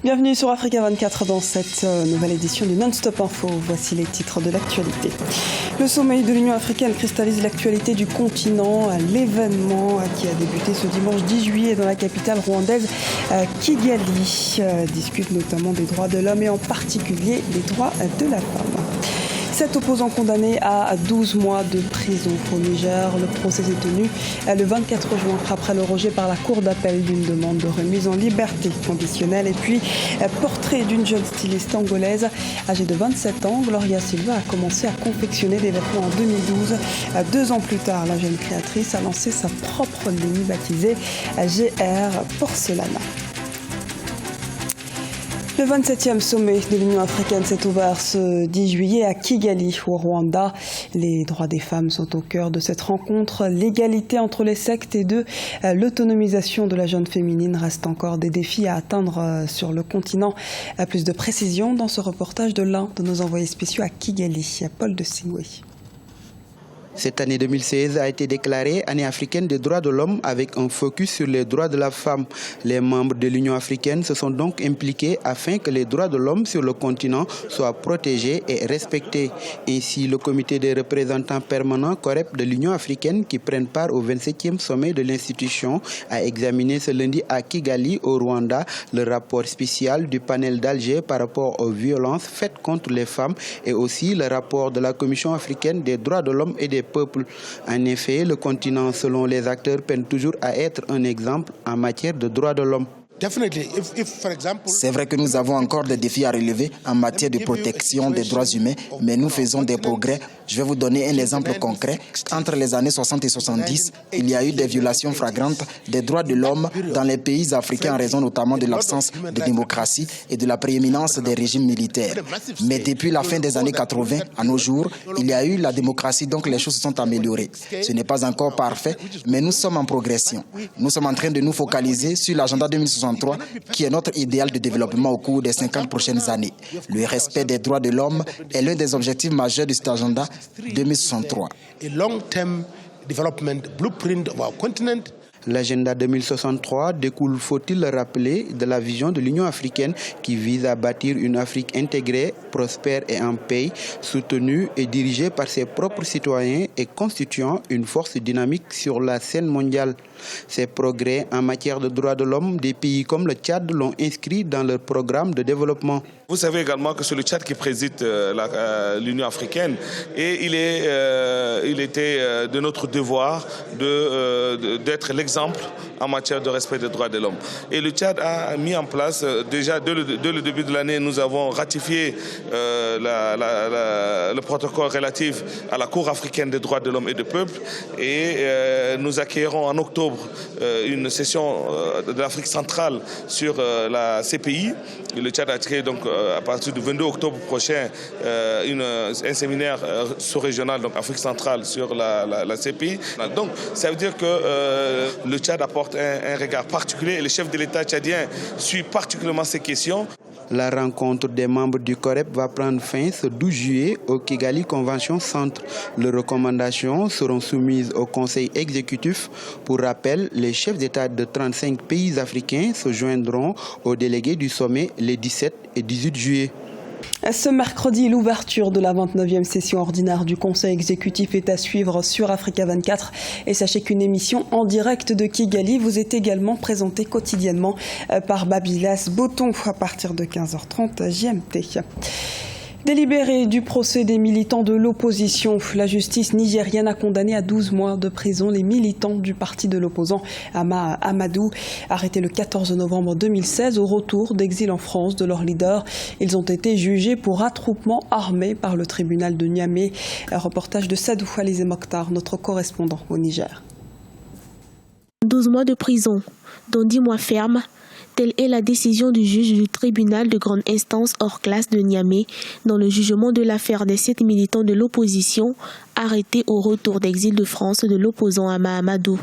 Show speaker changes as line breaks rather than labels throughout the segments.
Bienvenue sur Africa 24 dans cette nouvelle édition du Non-Stop Info. Voici les titres de l'actualité. Le sommet de l'Union africaine cristallise l'actualité du continent. L'événement qui a débuté ce dimanche 10 juillet dans la capitale rwandaise Kigali discute notamment des droits de l'homme et en particulier des droits de la femme. 7 opposants condamnés à 12 mois de prison au Niger. Le procès s'est tenu le 24 juin après le rejet par la Cour d'appel d'une demande de remise en liberté conditionnelle. Et puis, portrait d'une jeune styliste angolaise âgée de 27 ans. Gloria Silva a commencé à confectionner des vêtements en 2012. 2 ans plus tard, la jeune créatrice a lancé sa propre ligne baptisée GR Porcelana. Le 27e sommet de l'Union africaine s'est ouvert ce 10 juillet à Kigali, au Rwanda. Les droits des femmes sont au cœur de cette rencontre. L'égalité entre les sexes et l'autonomisation de la jeune féminine restent encore des défis à atteindre sur le continent. Plus de précisions dans ce reportage de l'un de nos envoyés spéciaux à Kigali, Paul de Singwe.
Cette année 2016 a été déclarée année africaine des droits de l'homme avec un focus sur les droits de la femme. Les membres de l'Union africaine se sont donc impliqués afin que les droits de l'homme sur le continent soient protégés et respectés. Ainsi, le comité des représentants permanents COREP de l'Union africaine qui prennent part au 27e sommet de l'institution a examiné ce lundi à Kigali, au Rwanda, le rapport spécial du panel d'Alger par rapport aux violences faites contre les femmes et aussi le rapport de la Commission africaine des droits de l'homme et des peuples. En effet, le continent, selon les acteurs, peine toujours à être un exemple en matière de droits de l'homme.
C'est vrai que nous avons encore des défis à relever en matière de protection des droits humains, mais nous faisons des progrès. Je vais vous donner un exemple concret. Entre les années 60 et 70, il y a eu des violations flagrantes des droits de l'homme dans les pays africains en raison notamment de l'absence de démocratie et de la prééminence des régimes militaires. Mais depuis la fin des années 80, à nos jours, il y a eu la démocratie, donc les choses se sont améliorées. Ce n'est pas encore parfait, mais nous sommes en progression. Nous sommes en train de nous focaliser sur l'agenda 2063, qui est notre idéal de développement au cours des 50 prochaines années. Le respect des droits de l'homme est l'un des objectifs majeurs de cet agenda 2063.
L'agenda 2063 découle, faut-il le rappeler, de la vision de l'Union africaine qui vise à bâtir une Afrique intégrée, prospère et en paix, soutenue et dirigée par ses propres citoyens et constituant une force dynamique sur la scène mondiale. Ces progrès en matière de droits de l'homme, des pays comme le Tchad l'ont inscrit dans leur programme de développement.
Vous savez également que c'est le Tchad qui préside l'Union africaine et il était de notre devoir d'être l'exemple en matière de respect des droits de l'homme. Et le Tchad a mis en place, déjà dès le début de l'année, nous avons ratifié le protocole relatif à la Cour africaine des droits de l'homme et des peuples et nous accueillerons en octobre une session de l'Afrique centrale sur la CPI. Et le Tchad a créé donc à partir du 22 octobre prochain un séminaire sous-régional, donc Afrique centrale, sur la CPI. Donc ça veut dire que le Tchad apporte un regard particulier et le chef de l'État tchadien suit particulièrement ces questions.
La rencontre des membres du COREP va prendre fin ce 12 juillet au Kigali Convention Centre. Les recommandations seront soumises au Conseil exécutif. Pour rappel, les chefs d'État de 35 pays africains se joindront aux délégués du sommet les 17 et 18 juillet.
Ce mercredi, l'ouverture de la 29e session ordinaire du Conseil exécutif est à suivre sur Africa 24. Et sachez qu'une émission en direct de Kigali vous est également présentée quotidiennement par Babylas Boton à partir de 15h30 GMT. Délibéré du procès des militants de l'opposition, la justice nigérienne a condamné à 12 mois de prison les militants du parti de l'opposant Hama Amadou, arrêtés le 14 novembre 2016 au retour d'exil en France de leur leader. Ils ont été jugés pour attroupement armé par le tribunal de Niamey. Un reportage de Sadou Alizé Mokhtar, notre correspondant au Niger.
12 mois de prison, dont 10 mois fermes. Telle est la décision du juge du tribunal de grande instance hors classe de Niamey dans le jugement de l'affaire des 7 militants de l'opposition arrêtés au retour d'exil de France de l'opposant Hama Amadou.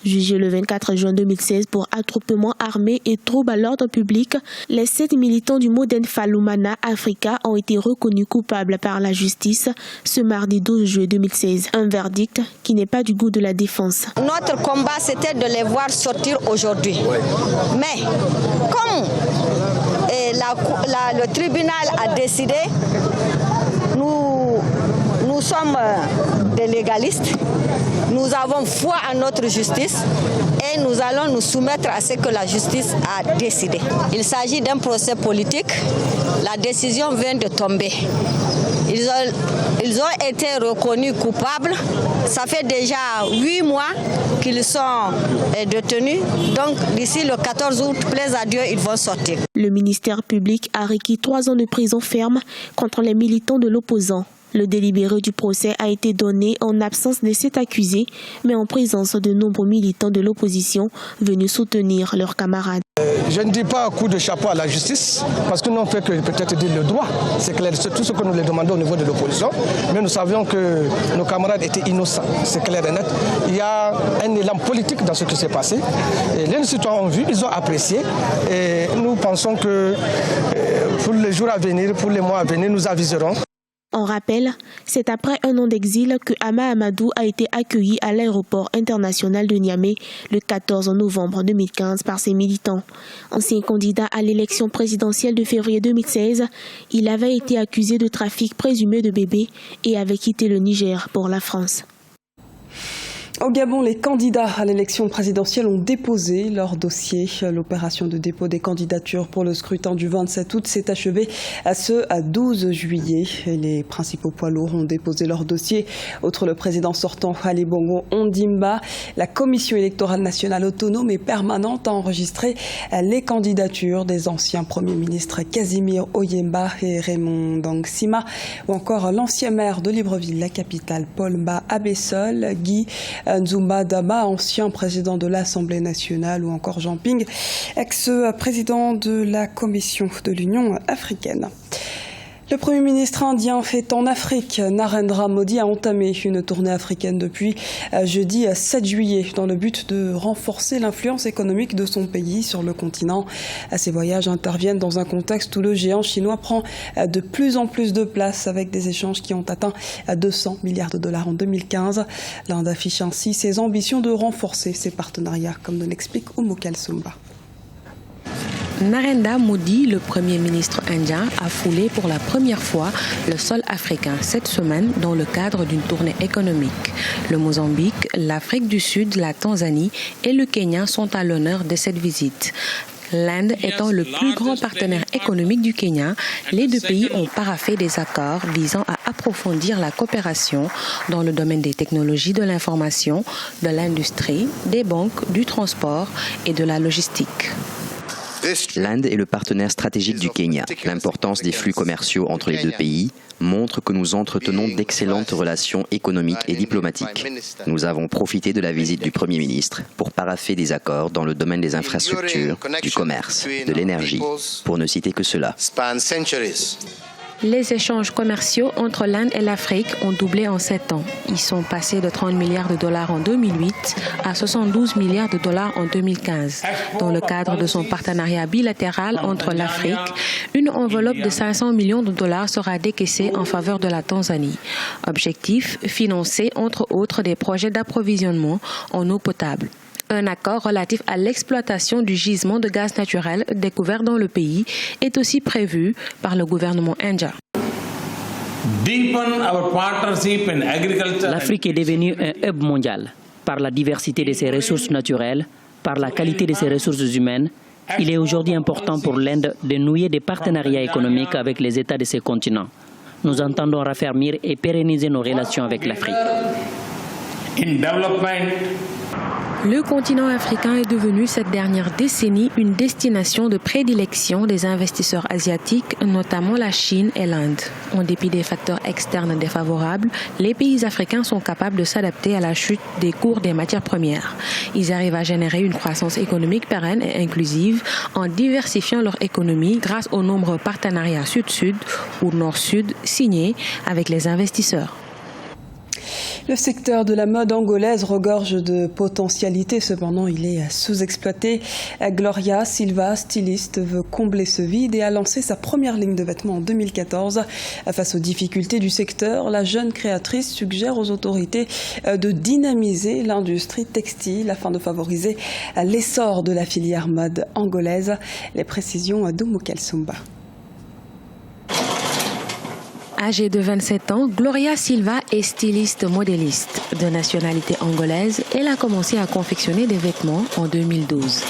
Jugés le 24 juin 2016 pour attroupement armé et trouble à l'ordre public, les 7 militants du Modern Falumana Africa ont été reconnus coupables par la justice ce mardi 12 juillet 2016. Un verdict qui n'est pas du goût de la défense.
Notre combat, c'était de les voir sortir aujourd'hui. Mais comme le tribunal a décidé, nous sommes des légalistes, nous avons foi en notre justice et nous allons nous soumettre à ce que la justice a décidé. Il s'agit d'un procès politique, la décision vient de tomber. Ils ont été reconnus coupables. Ça fait déjà 8 mois qu'ils sont détenus. Donc d'ici le 14 août, plaise à Dieu, ils vont sortir.
Le ministère public a requis 3 ans de prison ferme contre les militants de l'opposant. Le délibéré du procès a été donné en absence de 7 accusés, mais en présence de nombreux militants de l'opposition venus soutenir leurs camarades.
Je ne dis pas un coup de chapeau à la justice, parce que nous on fait que peut-être dire le droit. C'est clair, c'est tout ce que nous les demandons au niveau de l'opposition, mais nous savions que nos camarades étaient innocents, c'est clair et net. Il y a un élan politique dans ce qui s'est passé. Et les citoyens ont vu, ils ont apprécié, et nous pensons que pour les jours à venir, pour les mois à venir, nous aviserons.
En rappel, c'est après un an d'exil que Hama Amadou a été accueilli à l'aéroport international de Niamey le 14 novembre 2015 par ses militants. Ancien candidat à l'élection présidentielle de février 2016, il avait été accusé de trafic présumé de bébés et avait quitté le Niger pour la France.
Au Gabon, les candidats à l'élection présidentielle ont déposé leur dossier. L'opération de dépôt des candidatures pour le scrutin du 27 août s'est achevée à 12 juillet. Les principaux poids lourds ont déposé leur dossier. Outre le président sortant Ali Bongo Ondimba, la Commission électorale nationale autonome et permanente a enregistré les candidatures des anciens premiers ministres Casimir Oyemba et Raymond Dangsima, ou encore l'ancien maire de Libreville, la capitale, Paul Mba Abessol, Guy Nzumba Daba, ancien président de l'Assemblée nationale, ou encore Jean Ping, ex-président de la Commission de l'Union africaine. Le Premier ministre indien est en Afrique. Narendra Modi a entamé une tournée africaine depuis jeudi 7 juillet dans le but de renforcer l'influence économique de son pays sur le continent. Ces voyages interviennent dans un contexte où le géant chinois prend de plus en plus de place avec des échanges qui ont atteint 200 milliards de dollars en 2015. L'Inde affiche ainsi ses ambitions de renforcer ses partenariats, comme nous l'explique Oumou Kalsoumba.
Narendra Modi, le Premier ministre indien, a foulé pour la première fois le sol africain cette semaine dans le cadre d'une tournée économique. Le Mozambique, l'Afrique du Sud, la Tanzanie et le Kenya sont à l'honneur de cette visite. L'Inde étant le plus grand partenaire économique du Kenya, les deux pays ont paraphé des accords visant à approfondir la coopération dans le domaine des technologies de l'information, de l'industrie, des banques, du transport et de la logistique.
L'Inde est le partenaire stratégique du Kenya. L'importance des flux commerciaux entre les deux pays montre que nous entretenons d'excellentes relations économiques et diplomatiques. Nous avons profité de la visite du Premier ministre pour parapher des accords dans le domaine des infrastructures, du commerce, de l'énergie, pour ne citer que cela.
Les échanges commerciaux entre l'Inde et l'Afrique ont doublé en 7 ans. Ils sont passés de 30 milliards de dollars en 2008 à 72 milliards de dollars en 2015. Dans le cadre de son partenariat bilatéral entre l'Afrique, une enveloppe de 500 millions de dollars sera décaissée en faveur de la Tanzanie. Objectif, financer entre autres des projets d'approvisionnement en eau potable. Un accord relatif à l'exploitation du gisement de gaz naturel découvert dans le pays est aussi prévu par le gouvernement indien.
L'Afrique est devenue un hub mondial par la diversité de ses ressources naturelles, par la qualité de ses ressources humaines. Il est aujourd'hui important pour l'Inde de nouer des partenariats économiques avec les États de ce continent. Nous entendons raffermir et pérenniser nos relations avec l'Afrique.
Le continent africain est devenu cette dernière décennie une destination de prédilection des investisseurs asiatiques, notamment la Chine et l'Inde. En dépit des facteurs externes défavorables, les pays africains sont capables de s'adapter à la chute des cours des matières premières. Ils arrivent à générer une croissance économique pérenne et inclusive en diversifiant leur économie grâce aux nombreux partenariats sud-sud ou nord-sud signés avec les investisseurs.
Le secteur de la mode angolaise regorge de potentialités, cependant il est sous-exploité. Gloria Silva, styliste, veut combler ce vide et a lancé sa première ligne de vêtements en 2014. Face aux difficultés du secteur, la jeune créatrice suggère aux autorités de dynamiser l'industrie textile afin de favoriser l'essor de la filière mode angolaise. Les précisions d'Oumou Kalsoumba.
Âgée de 27 ans, Gloria Silva est styliste modéliste. De nationalité angolaise, elle a commencé à confectionner des vêtements en 2012.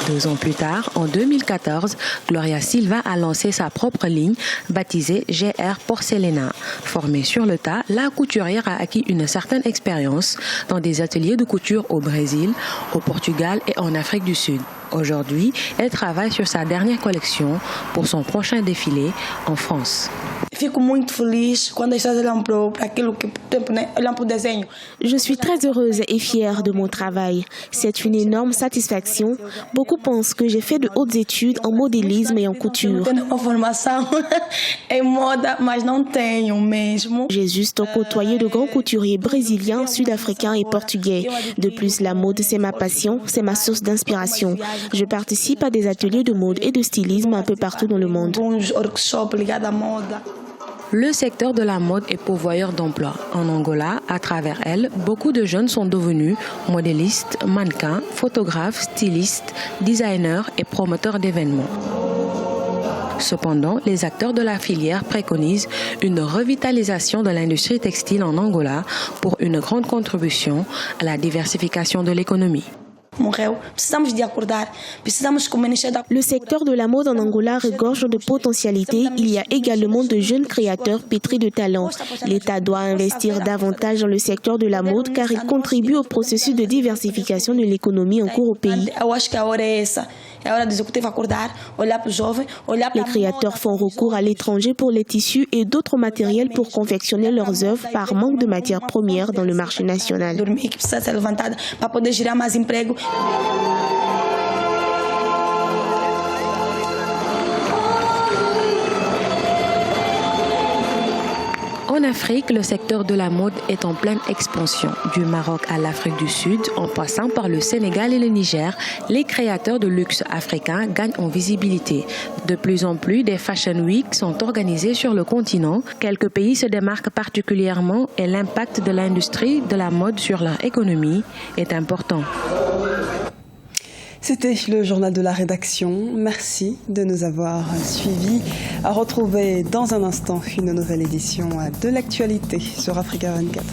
2 ans plus tard, en 2014, Gloria Silva a lancé sa propre ligne baptisée GR Porcelena. Formée sur le tas, la couturière a acquis une certaine expérience dans des ateliers de couture au Brésil, au Portugal et en Afrique du Sud. Aujourd'hui, elle travaille sur sa dernière collection pour son prochain défilé en France.
Je suis très heureuse et fière de mon travail. C'est une énorme satisfaction. Beaucoup pensent que j'ai fait de hautes études en modélisme et en couture. J'ai juste côtoyé de grands couturiers brésiliens, sud-africains et portugais. De plus, la mode, c'est ma passion, c'est ma source d'inspiration. Je participe à des ateliers de mode et de stylisme un peu partout dans le monde.
Le secteur de la mode est pourvoyeur d'emplois. En Angola, à travers elle, beaucoup de jeunes sont devenus modélistes, mannequins, photographes, stylistes, designers et promoteurs d'événements. Cependant, les acteurs de la filière préconisent une revitalisation de l'industrie textile en Angola pour une grande contribution à la diversification de l'économie.
Le secteur de la mode en Angola regorge de potentialités. Il y a également de jeunes créateurs pétris de talent. L'État doit investir davantage dans le secteur de la mode car il contribue au processus de diversification de l'économie en cours au pays. Les créateurs font recours à l'étranger pour les tissus et d'autres matériels pour confectionner leurs œuvres par manque de matières premières dans le marché national.
En Afrique, le secteur de la mode est en pleine expansion. Du Maroc à l'Afrique du Sud, en passant par le Sénégal et le Niger, les créateurs de luxe africains gagnent en visibilité. De plus en plus, des Fashion Week sont organisés sur le continent. Quelques pays se démarquent particulièrement et l'impact de l'industrie de la mode sur leur économie est important.
C'était le journal de la rédaction. Merci de nous avoir suivis. À retrouver dans un instant une nouvelle édition de l'actualité sur Africa 24.